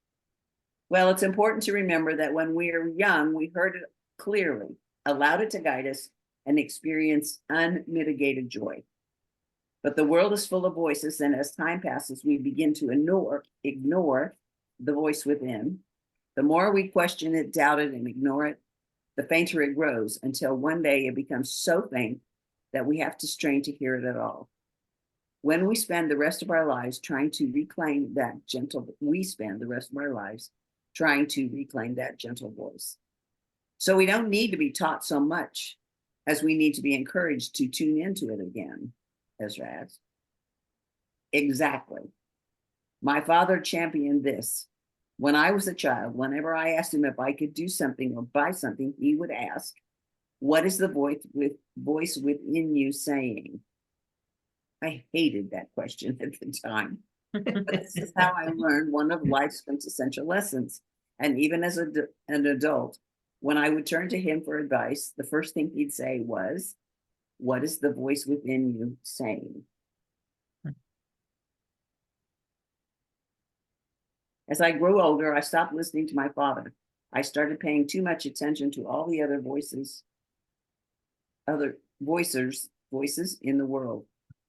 Well, it's important to remember that when we are young, we heard it clearly, allowed it to guide us, and experienced unmitigated joy. But the world is full of voices, and as time passes, we begin to ignore the voice within. The more we question it, doubt it, and ignore it, the fainter it grows until one day it becomes so faint that we have to strain to hear it at all. When we spend the rest of our lives trying to reclaim that gentle voice. So we don't need to be taught so much as we need to be encouraged to tune into it again, Ezra asked. Exactly. My father championed this. When I was a child, whenever I asked him if I could do something or buy something, he would ask, what is the voice within you saying? I hated that question at the time. But this is how I learned one of life's quintessential lessons. And even as an adult, when I would turn to him for advice, the first thing he'd say was, what is the voice within you saying? As I grew older, I stopped listening to my father. I started paying too much attention to all the other voices in the world.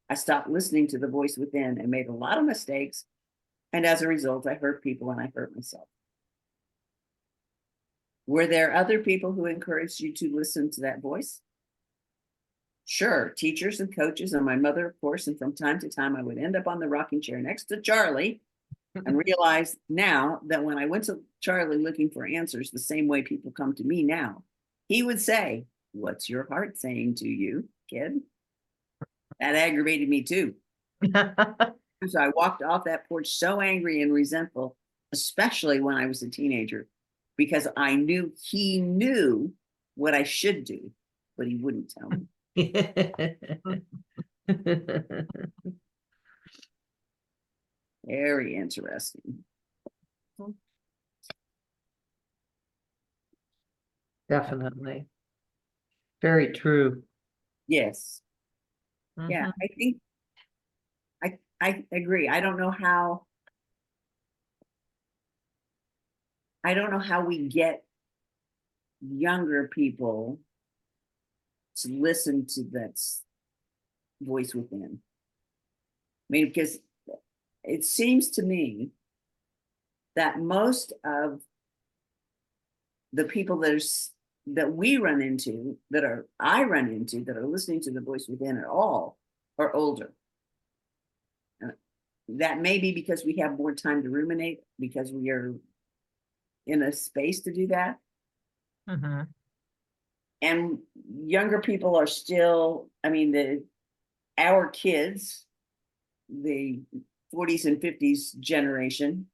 I stopped listening to the voice within and made a lot of mistakes. And as a result, I hurt people and I hurt myself. Were there other people who encouraged you to listen to that voice? Sure, teachers and coaches and my mother, of course, and from time to time I would end up on the rocking chair next to Charlie and realize now that when I went to Charlie looking for answers the same way people come to me now, he would say, what's your heart saying to you, kid? That aggravated me too. So I walked off that porch so angry and resentful, especially when I was a teenager, because I knew he knew what I should do, but he wouldn't tell me. Very interesting. Definitely. Very true. Yes. Yeah, I think I agree. I don't know how we get younger people to listen to that voice within. I mean, because it seems to me that most of the people that I run into that are listening to the voice within at all are older. That may be because we have more time to ruminate, because we are in a space to do that. And younger people are still, I mean, our kids, the 40s and 50s generation,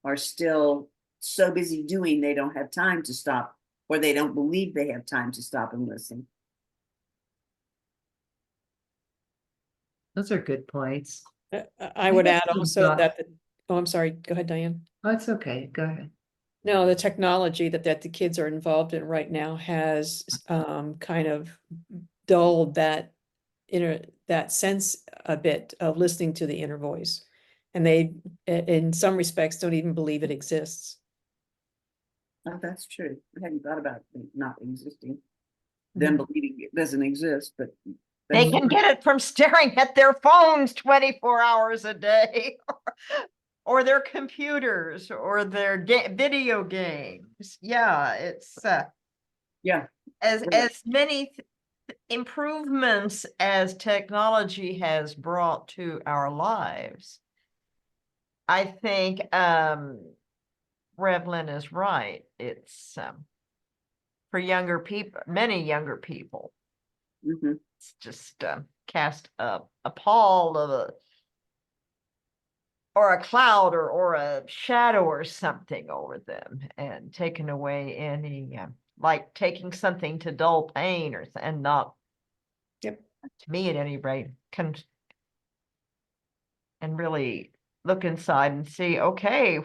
are still so busy doing they don't have time to stop, or they don't believe they have time to stop and listen. Those are good points. I would add some also thought- that, oh, I'm sorry, go ahead, Diane. That's okay. Go ahead. No, the technology that the kids are involved in right now has kind of dulled that sense a bit of listening to the inner voice. And they, in some respects, don't even believe it exists. Oh, that's true. I hadn't thought about it not existing. Them believing it doesn't exist, but They can get it from staring at their phones 24 hours a day. or their computers or their video games. Yeah, it's Yeah. as Right. many improvements as technology has brought to our lives. I think Revlin is right. It's for younger people, many younger people. Mhm. It's just cast a pall of or a cloud or a shadow or something over them, and taken away any like taking something to dull pain and not, Yep. to me at any rate, and really look inside and see, okay,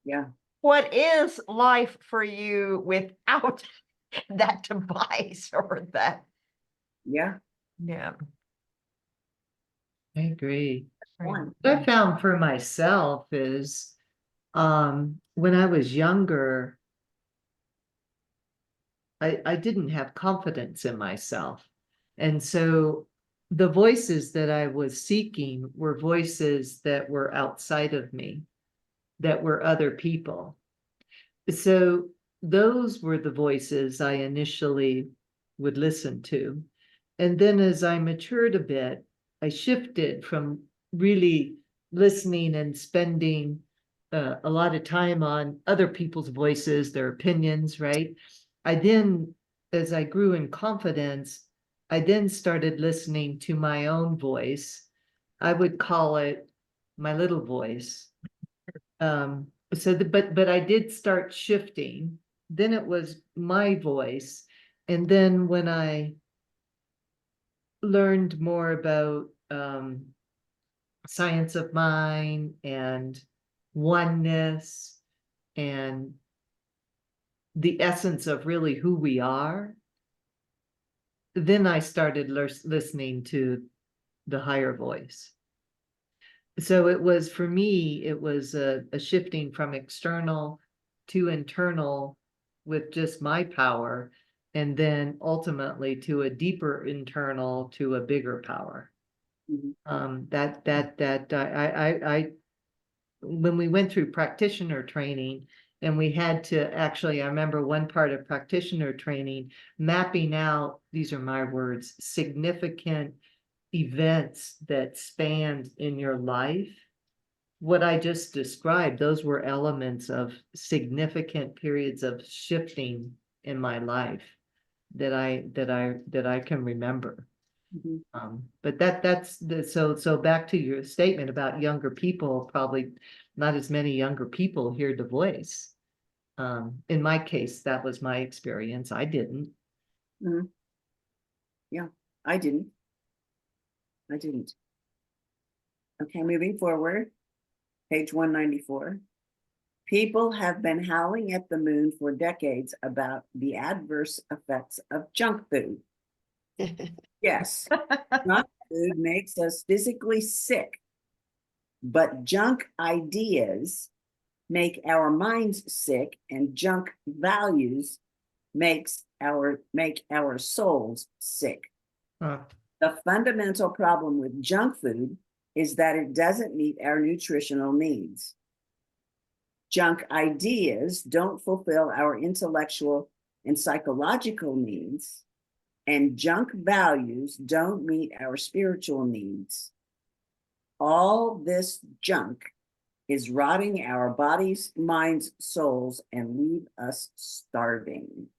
Yeah. what is life for you without that device or that? Yeah. Yeah. I agree. One. What I found for myself is, when I was younger, I didn't have confidence in myself. And so the voices that I was seeking were voices that were outside of me, that were other people. So those were the voices I initially would listen to. And then as I matured a bit, I shifted from really listening and spending a lot of time on other people's voices, their opinions, right? I then, as I grew in confidence, I then started listening to my own voice. I would call it my little voice. But I did start shifting. Then it was my voice. And then when I learned more about science of mind and oneness and the essence of really who we are, then I started listening to the higher voice. So it was, for me, it was a shifting from external to internal with just my power, and then ultimately to a deeper internal to a bigger power. Mhm. I when we went through practitioner training, and we had to actually, I remember one part of practitioner training, mapping out, these are my words, significant events that spanned in your life. What I just described, those were elements of significant periods of shifting in my life that I can remember. Mhm. But that's so back to your statement about younger people, probably not as many younger people hear the voice. In my case, that was my experience. I didn't. Mhm. Yeah. I didn't. I didn't. Okay, moving forward. Page 194. People have been howling at the moon for decades about the adverse effects of junk food. Yes, junk food makes us physically sick, but junk ideas make our minds sick, and junk values make our souls sick. The fundamental problem with junk food is that it doesn't meet our nutritional needs. Junk ideas don't fulfill our intellectual and psychological needs, and junk values don't meet our spiritual needs. All this junk is rotting our bodies, minds, souls, and leave us starving.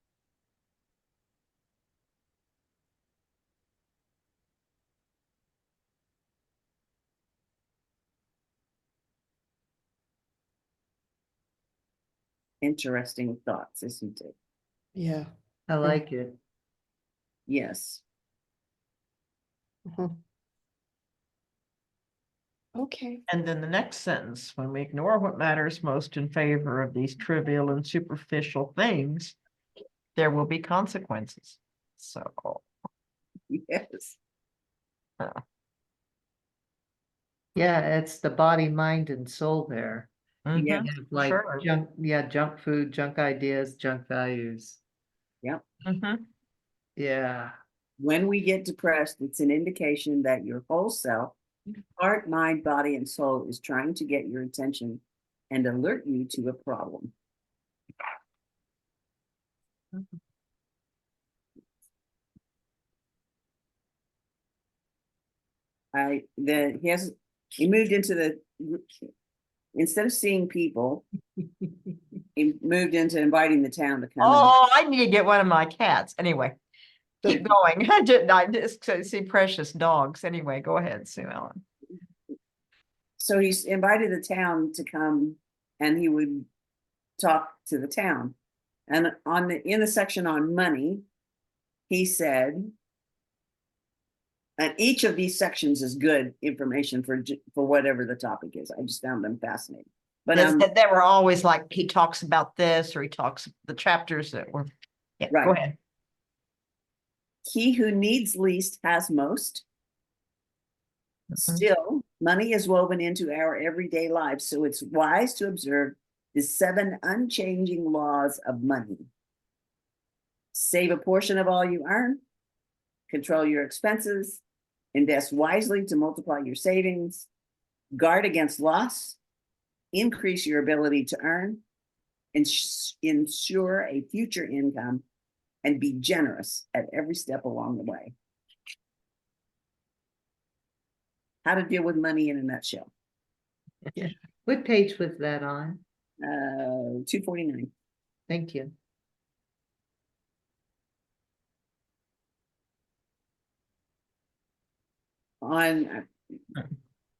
Interesting thoughts, isn't it? Yeah. I like it. Yes. Uh-huh. Okay. And then the next sentence, when we ignore what matters most in favor of these trivial and superficial things, there will be consequences. So, Yes. Yeah, it's the body, mind, and soul there. Yeah. mhm, Like sure. junk food, junk ideas, junk values. Yep. Mhm. Yeah. When we get depressed, it's an indication that your whole self Heart, mind, body, and soul is trying to get your attention and alert you to a problem. He moved into instead of seeing people, he moved into inviting the town to come. Oh, I need to get one of my cats. Anyway, keep going. I just see precious dogs. Anyway, go ahead, Sue Ellen. So he's invited the town to come and he would talk to the town. And in the section on money, he said, and each of these sections is good information for whatever the topic is. I just found them fascinating. But they were always like, he talks about this, or he talks the chapters that were, yeah, right. Go ahead. He who needs least has most. Still, money is woven into our everyday lives, so it's wise to observe the 7 unchanging laws of money. Save a portion of all you earn, control your expenses, invest wisely to multiply your savings, guard against loss, increase your ability to earn, ensure a future income, and be generous at every step along the way. How to deal with money in a nutshell. What page was that on? 249. Thank you.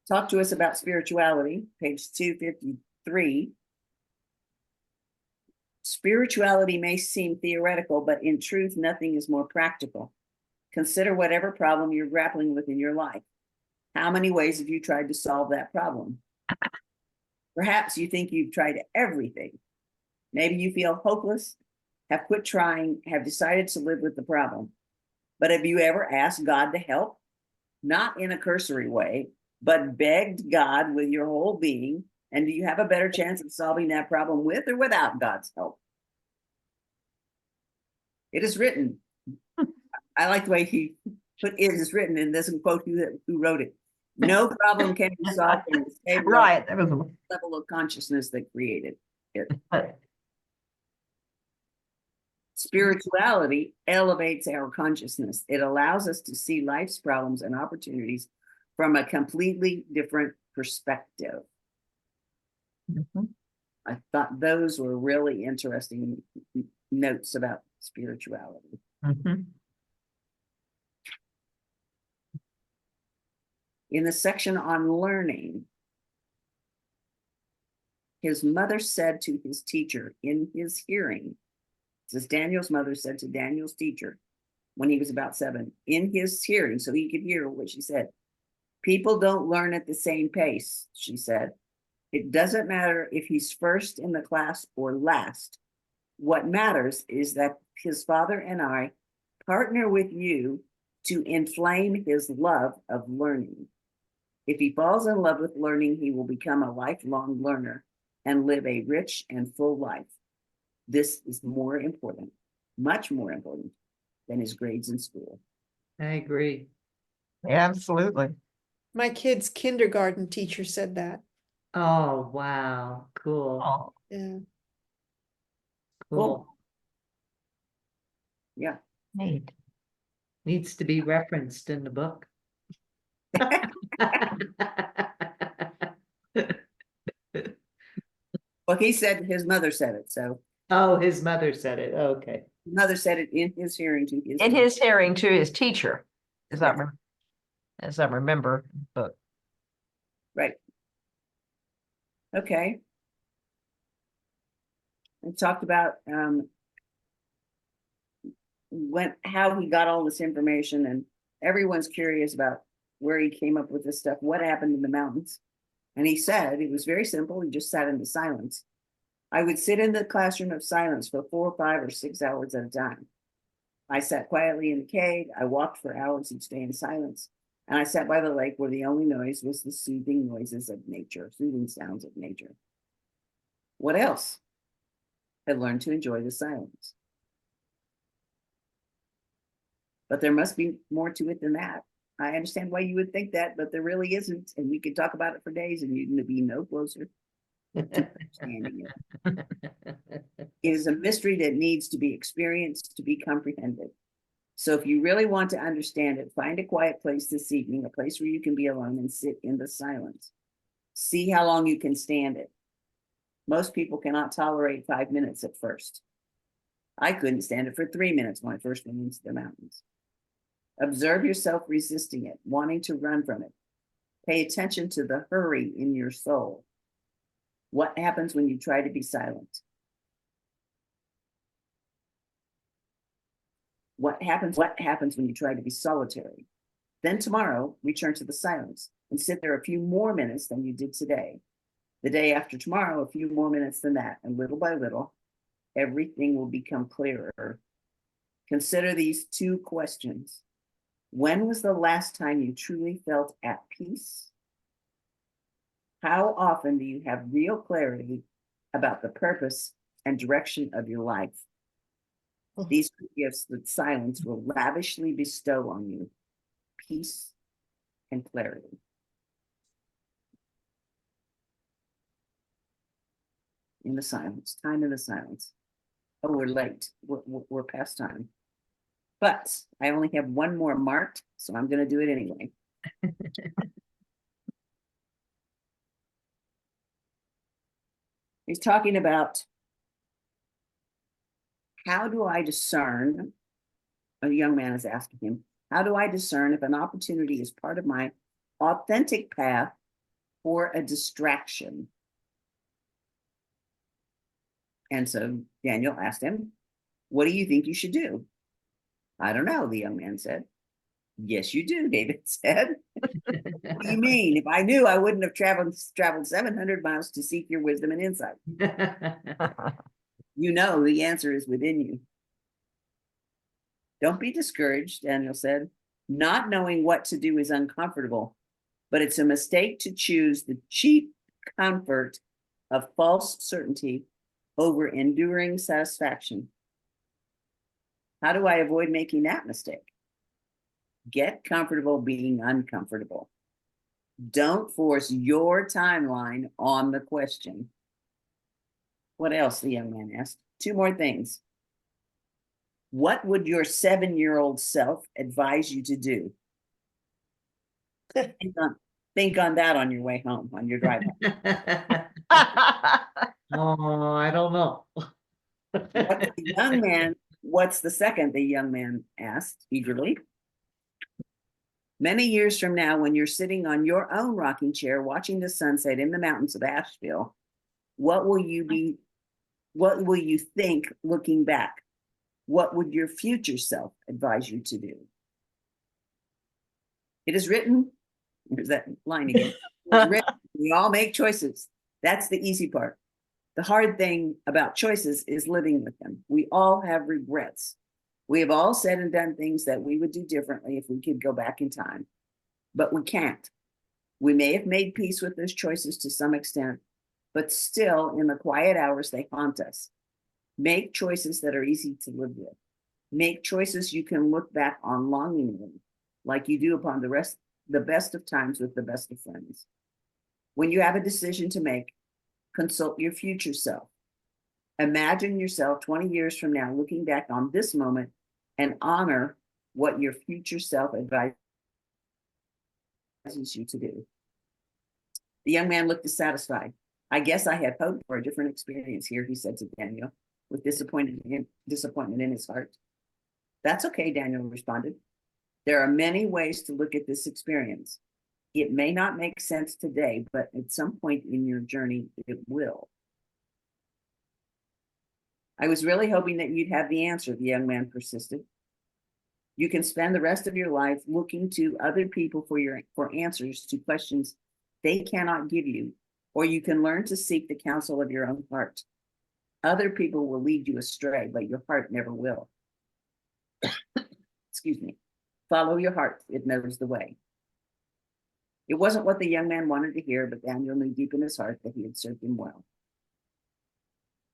Talk to us about spirituality, page 253. Spirituality may seem theoretical, but in truth, nothing is more practical. Consider whatever problem you're grappling with in your life. How many ways have you tried to solve that problem? Perhaps you think you've tried everything. Maybe you feel hopeless, have quit trying, have decided to live with the problem. But have you ever asked God to help? Not in a cursory way, but begged God with your whole being. And do you have a better chance of solving that problem with or without God's help? It is written. I like the way he put it is written and doesn't quote who wrote it. No problem can be solved in the same Right. That was level of consciousness that created it. Spirituality elevates our consciousness. It allows us to see life's problems and opportunities from a completely different perspective. I thought those were really interesting notes about spirituality. In the section on learning, his mother said to his teacher in his hearing, this is Daniel's mother said to Daniel's teacher when he was about 7, in his hearing, so he could hear what she said. People don't learn at the same pace, she said. It doesn't matter if he's first in the class or last. What matters is that his father and I partner with you to inflame his love of learning. If he falls in love with learning, he will become a lifelong learner and live a rich and full life. This is more important, much more important than his grades in school. I agree. Absolutely. My kid's kindergarten teacher said that. Oh, wow. Cool. Oh, Yeah. Cool. Yeah. neat. Needs to be referenced in the book. Well, he said his mother said it. So Oh, his mother said it. Okay. mother said it in his hearing to his In his hearing to his teacher, as I remember, but right. Okay. And talked about how he got all this information, and everyone's curious about where he came up with this stuff, what happened in the mountains. And he said it was very simple. He just sat in the silence. I would sit in the classroom of silence for 4, 5, or 6 hours at a time. I sat quietly in the cave. I walked for hours each day in silence. And I sat by the lake where the only noise was the soothing noises of nature, soothing sounds of nature. What else? I learned to enjoy the silence. But there must be more to it than that. I understand why you would think that, but there really isn't. And we could talk about it for days and you'd be no closer to understanding it. It is a mystery that needs to be experienced to be comprehended. So if you really want to understand it, find a quiet place this evening, a place where you can be alone and sit in the silence. See how long you can stand it. Most people cannot tolerate 5 minutes at first. I couldn't stand it for 3 minutes when I first went into the mountains. Observe yourself resisting it, wanting to run from it. Pay attention to the hurry in your soul. What happens when you try to be silent? What happens when you try to be solitary? Then tomorrow, return to the silence and sit there a few more minutes than you did today. The day after tomorrow, a few more minutes than that, and little by little, everything will become clearer. Consider these 2 questions. When was the last time you truly felt at peace? How often do you have real clarity about the purpose and direction of your life? These gifts that silence will lavishly bestow on you: peace and clarity. In the silence, time in the silence. Oh, we're late. We're past time. But I only have one more marked, so I'm going to do it anyway. He's talking about, how do I discern? A young man is asking him, how do I discern if an opportunity is part of my authentic path or a distraction? And so Daniel asked him, what do you think you should do? I don't know, the young man said. Yes, you do, David said. What do you mean? If I knew, I wouldn't have traveled 700 miles to seek your wisdom and insight. You know, the answer is within you. Don't be discouraged, Daniel said. Not knowing what to do is uncomfortable, but it's a mistake to choose the cheap comfort of false certainty over enduring satisfaction. How do I avoid making that mistake? Get comfortable being uncomfortable. Don't force your timeline on the question. What else? The young man asked. 2 more things. What would your 7-year-old self advise you to do? Think on that on your way home, on your drive home. Oh, I don't know. What's the second? The young man asked eagerly. Many years from now, when you're sitting on your own rocking chair watching the sunset in the mountains of Asheville, what will you think looking back? What would your future self advise you to do? It is written, there's that line again. It's written, we all make choices. That's the easy part. The hard thing about choices is living with them. We all have regrets. We have all said and done things that we would do differently if we could go back in time, but we can't. We may have made peace with those choices to some extent, but still in the quiet hours, they haunt us. Make choices that are easy to live with. Make choices you can look back on longingly, like you do upon the best of times with the best of friends. When you have a decision to make, consult your future self. Imagine yourself 20 years from now looking back on this moment and honor what your future self advises you to do. The young man looked dissatisfied. I guess I had hoped for a different experience here, he said to Daniel, with disappointment in his heart. That's okay, Daniel responded. There are many ways to look at this experience. It may not make sense today, but at some point in your journey, it will. I was really hoping that you'd have the answer, the young man persisted. You can spend the rest of your life looking to other people for answers to questions they cannot give you, or you can learn to seek the counsel of your own heart. Other people will lead you astray, but your heart never will. Excuse me. Follow your heart. It knows the way. It wasn't what the young man wanted to hear, but Daniel knew deep in his heart that he had served him well.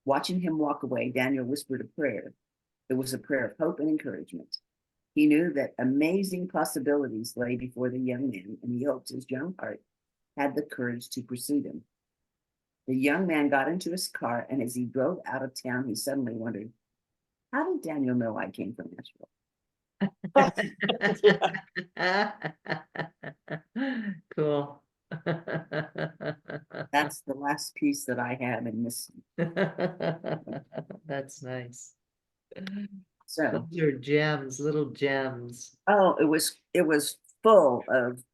Watching him walk away, Daniel whispered a prayer. It was a prayer of hope and encouragement. He knew that amazing possibilities lay before the young man, and he hoped his young heart had the courage to pursue them. The young man got into his car, and as he drove out of town, he suddenly wondered, how did Daniel know I came from Nashville? Cool. That's the last piece that I have in this. That's nice. So, Those are gems, little gems. oh, it was full of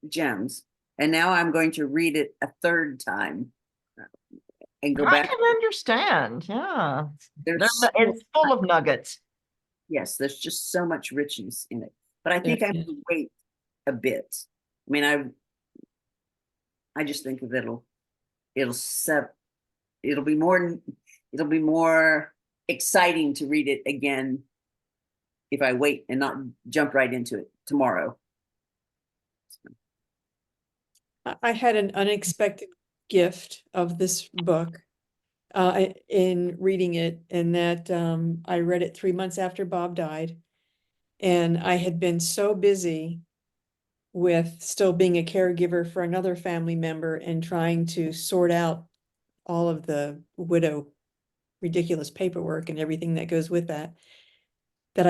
gems. And now I'm going to read it a third time and go I back. can understand, yeah. There's It's full of nuggets. yes, there's just so much richness in it. But I Yeah. think I have to wait a bit. I mean, I just think that it'll be more exciting to read it again if I wait and not jump right into it tomorrow. I had an unexpected gift of this book in reading it, and that I read it 3 months after Bob died. And I had been so busy with still being a caregiver for another family member and trying to sort out all of the widow ridiculous paperwork and everything that goes with that, that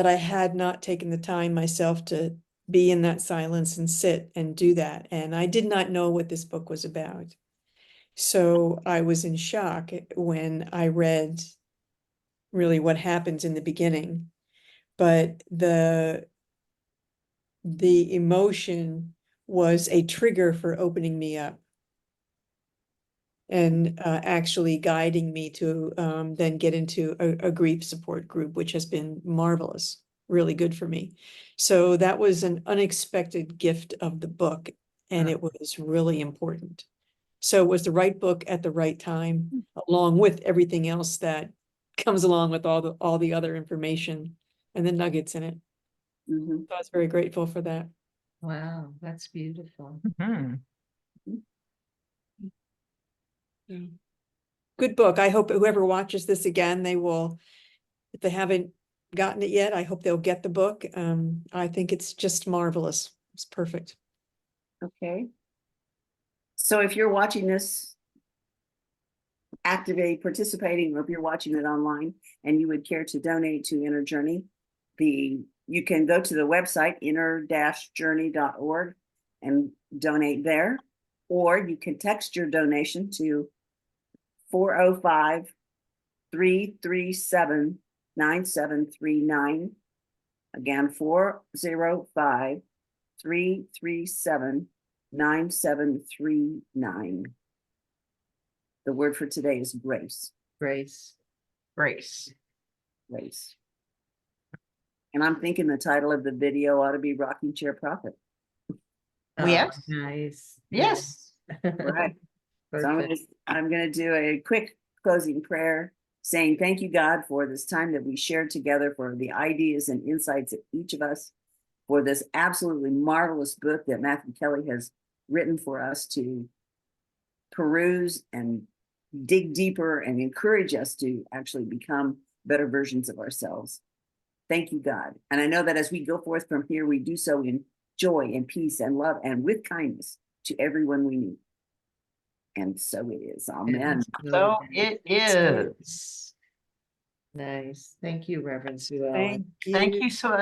I had not taken the time myself to be in that silence and sit and do that. And I did not know what this book was about. So I was in shock when I read really what happens in the beginning. But the emotion was a trigger for opening me up and actually guiding me to then get into a grief support group, which has been marvelous, really good for me. So that was an unexpected gift of the book, and it was really important. So it was the right book at the right time, along with everything else that comes along with all the other information and the nuggets in it. Mhm. So I was very grateful for that. Wow, that's beautiful. Mhm. Yeah. Good book. I hope whoever watches this again, they will, if they haven't gotten it yet, I hope they'll get the book. I think it's just marvelous. It's perfect. Okay. So if you're watching this, participating, or if you're watching it online and you would care to donate to Inner Journey, you can go to the website inner-journey.org and donate there, or you can text your donation to 405-337-9739. Again, 405-337-9739. The word for today is grace. Grace. Grace. Grace. And I'm thinking the title of the video ought to be Rocking Chair Prophet. Oh, Yes. nice. Yes. Right. So Perfect. I'm gonna do a quick closing prayer saying thank you, God, for this time that we shared together, for the ideas and insights of each of us, for this absolutely marvelous book that Matthew Kelly has written for us to peruse and dig deeper and encourage us to actually become better versions of ourselves. Thank you, God. And I know that as we go forth from here, we do so in joy and peace and love and with kindness to everyone we meet. And so it is. Amen. So it is. Nice. Thank you, Reverend Suellen. Thank you. Thank you so